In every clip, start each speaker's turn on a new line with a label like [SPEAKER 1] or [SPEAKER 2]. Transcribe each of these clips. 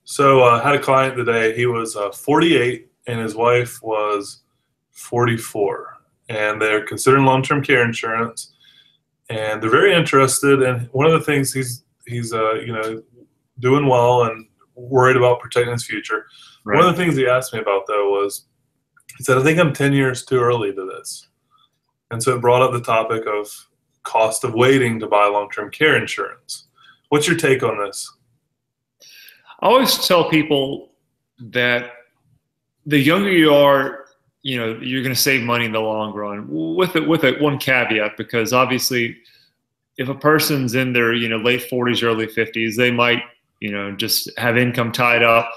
[SPEAKER 1] So I had a client today. He was 48 and his wife was 44, and they're considering long-term care insurance, and they're very interested. And one of the things he's doing well and worried about protecting his future. One
[SPEAKER 2] Right.
[SPEAKER 1] of the things he asked me about though was he said, "I think I'm 10 years too early to this," and so it brought up the topic of cost of waiting to buy long-term care insurance. What's your take on this?
[SPEAKER 2] I always tell people that the younger you are, you're going to save money in the long run. With one caveat, because obviously, if a person's in their late 40s, early 50s, they might just have income tied up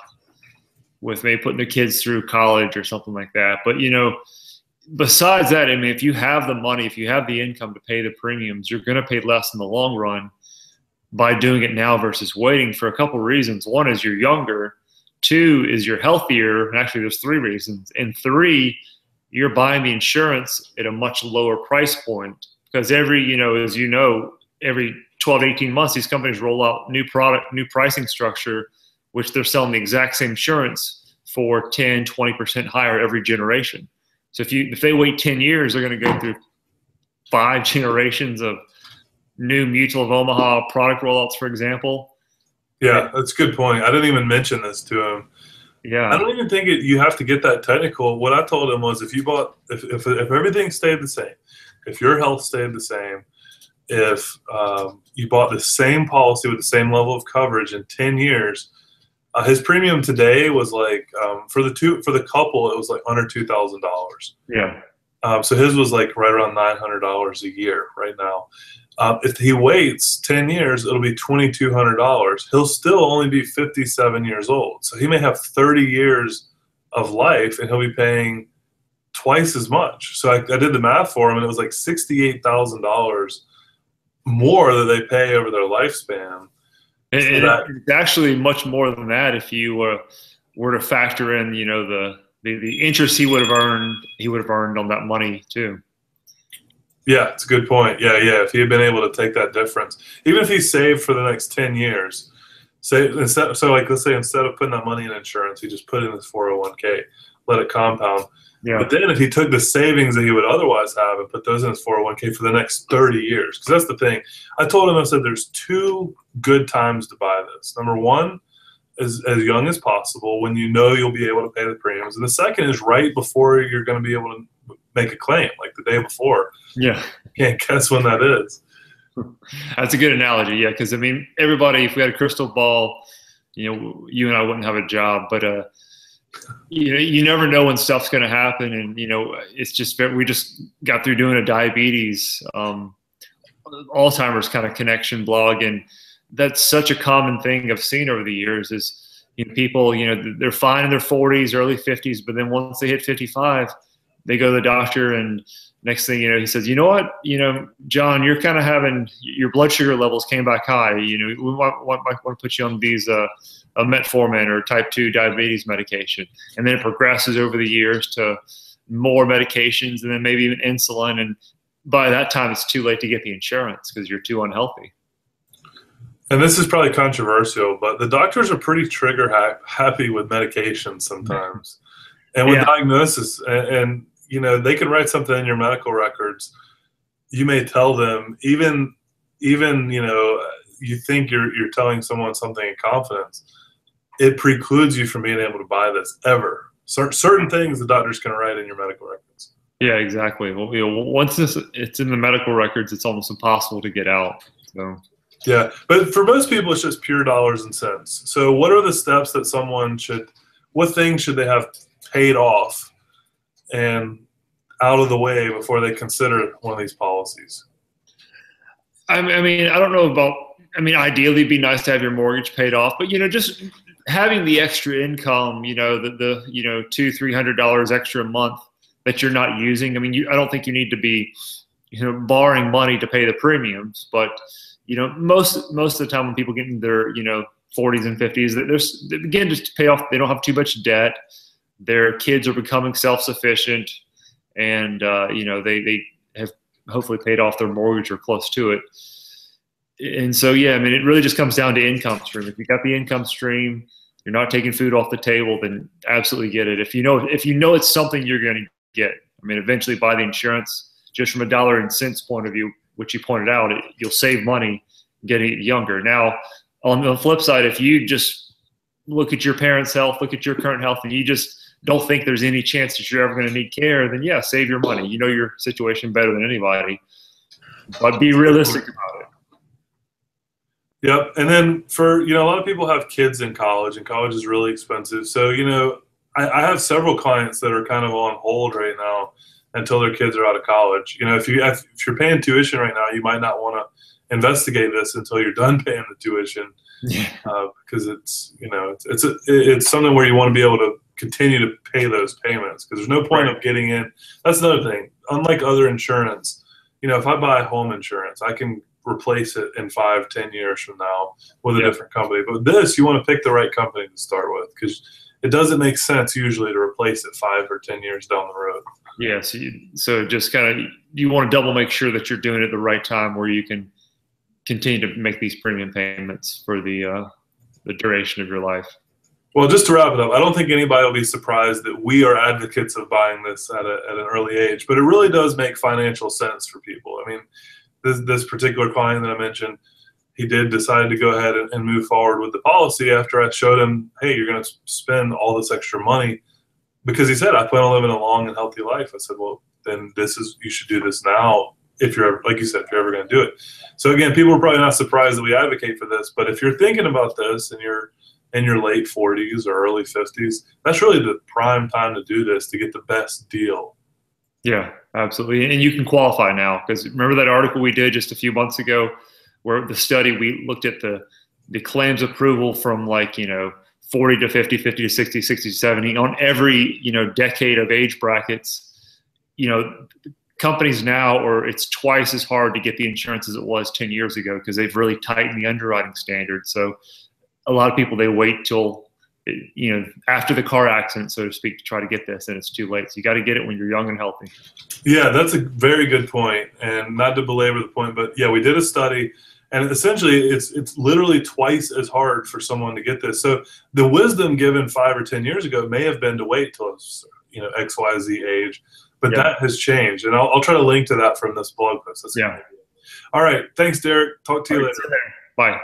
[SPEAKER 2] with maybe putting their kids through college or something like that. But besides that, I mean, if you have the money, if you have the income to pay the premiums, you're going to pay less in the long run by doing it now versus waiting for a couple of reasons. One is you're younger. Two is you're healthier. And actually, there's three reasons. And three, you're buying the insurance at a much lower price point because every 12 to 18 months, these companies roll out new product, new pricing structure, which they're selling the exact same insurance for 10, 20% higher every generation. So if they wait 10 years, they're going to go through 5 generations of new Mutual of Omaha product rollouts, for example.
[SPEAKER 1] Yeah, that's a good point. I didn't even mention this to him. I
[SPEAKER 2] Yeah.
[SPEAKER 1] don't even think you have to get that technical. What I told him was if everything stayed the same, if your health stayed the same, if you bought the same policy with the same level of coverage in 10 years, his premium today was like for the couple it was like under $2,000.
[SPEAKER 2] Yeah.
[SPEAKER 1] So his was like right around $900 a year right now. If he waits 10 years, it'll be $2,200. He'll still only be 57 years old. So he may have 30 years of life and he'll be paying twice as much. So I did the math for him and it was like $68,000 more that they pay over their lifespan. So
[SPEAKER 2] It's actually much more than that if you were to factor in, the interest he would have earned on that money too.
[SPEAKER 1] yeah, it's a good point. Yeah. If he had been able to take that difference, even if he saved for the next 10 years, let's say instead of putting that money in insurance, he just put it in his 401k, let it compound.
[SPEAKER 2] Yeah.
[SPEAKER 1] But then if he took the savings that he would otherwise have and put those in his 401k for the next 30 years, because that's the thing. I told him, I said, there's two good times to buy this. Number one is as young as possible when you know you'll be able to pay the premiums. And the second is right before you're going to be able to make a claim, like the day before.
[SPEAKER 2] Yeah.
[SPEAKER 1] You can't guess when that is.
[SPEAKER 2] That's a good analogy. Yeah. Because, I mean, everybody, if we had a crystal ball, you and I wouldn't have a job. But, you never know when stuff's going to happen. And, it's just, we just got through doing a diabetes, Alzheimer's kind of connection blog. And that's such a common thing I've seen over the years is, people, they're fine in their 40s, early 50s, but then once they hit 55, they go to the doctor and next thing you know, he says, you know what, John, you're kind of having your blood sugar levels came back high. We might want to put you on these, a metformin or type 2 diabetes medication. And then it progresses over the years to more medications and then maybe even insulin. And by that time, it's too late to get the insurance because you're too unhealthy.
[SPEAKER 1] And this is probably controversial, but the doctors are pretty trigger happy with medications sometimes. And with diagnosis, and they can write something in your medical records. You may tell them, even you think you're telling someone something in confidence, it precludes you from being able to buy this ever. Certain things the doctor's going to write in your medical records.
[SPEAKER 2] Yeah, exactly. Well, once it's in the medical records, it's almost impossible to get out. So.
[SPEAKER 1] Yeah, but for most people, it's just pure dollars and cents. So what are the steps that what things should they have paid off and out of the way before they consider one of these policies?
[SPEAKER 2] I mean, I don't know about, ideally it'd be nice to have your mortgage paid off, but, just having the extra income, the $200-300 extra a month that you're not using. I mean, I don't think you need to be, borrowing money to pay the premiums, but most of the time when people get in their, 40s and 50s, they begin to pay off. They don't have too much debt. Their kids are becoming self-sufficient, and they have hopefully paid off their mortgage or close to it. And so, yeah, I mean, it really just comes down to income stream. If you got the income stream, you're not taking food off the table, then absolutely get it. If you know it's something you're going to get, I mean, eventually buy the insurance. Just from a dollar and cents point of view, which you pointed out, you'll save money getting it younger. Now, on the flip side, if you just look at your parents' health, look at your current health, and you just don't think there's any chance that you're ever going to need care, then yeah, save your money. You know your situation better than anybody, but be realistic about it.
[SPEAKER 1] Yep. And then for, a lot of people have kids in college, and college is really expensive. So, I have several clients that are kind of on hold right now until their kids are out of college. If you're paying tuition right now, you might not want to investigate this until you're done paying the tuition, because it's something where you want to be able to continue to pay those payments, because there's no point of getting in. That's another thing. Unlike other insurance, if I buy home insurance, I can replace it in 5-10 years from now with a different company. But this, you want to pick the right company to start with, because it doesn't make sense usually to replace it 5 or 10 years down the road.
[SPEAKER 2] Yeah, so just kind of, you want to double make sure that you're doing it at the right time where you can continue to make these premium payments for the duration of your life.
[SPEAKER 1] Well, just to wrap it up, I don't think anybody will be surprised that we are advocates of buying this at an early age, but it really does make financial sense for people. I mean, this particular client that I mentioned, he did decide to go ahead and move forward with the policy after I showed him, hey, you're going to spend all this extra money, because he said, I plan on living a long and healthy life. I said, well, then you should do this now if you're ever, like you said, if you're ever going to do it. So again, people are probably not surprised that we advocate for this, but if you're thinking about this and you're in your late 40s or early 50s, that's really the prime time to do this to get the best deal.
[SPEAKER 2] Yeah, absolutely. And you can qualify now, because remember that article we did just a few months ago where the study, we looked at the claims approval from 40 to 50, 50 to 60, 60 to 70 on every, decade of age brackets. Companies now, or it's twice as hard to get the insurance as it was 10 years ago, because they've really tightened the underwriting standards. So a lot of people, they wait till, after the car accident, so to speak, to try to get this, and it's too late. So you got to get it when you're young and healthy. Yeah,
[SPEAKER 1] that's a very good point. And not to belabor the point, but yeah, we did a study, and essentially it's literally twice as hard for someone to get this. So the wisdom given 5 or 10 years ago may have been to wait till it's, XYZ age, but that has changed. And I'll try to link to that from this blog post. All right. Thanks, Derek. Talk to you later.
[SPEAKER 2] Bye.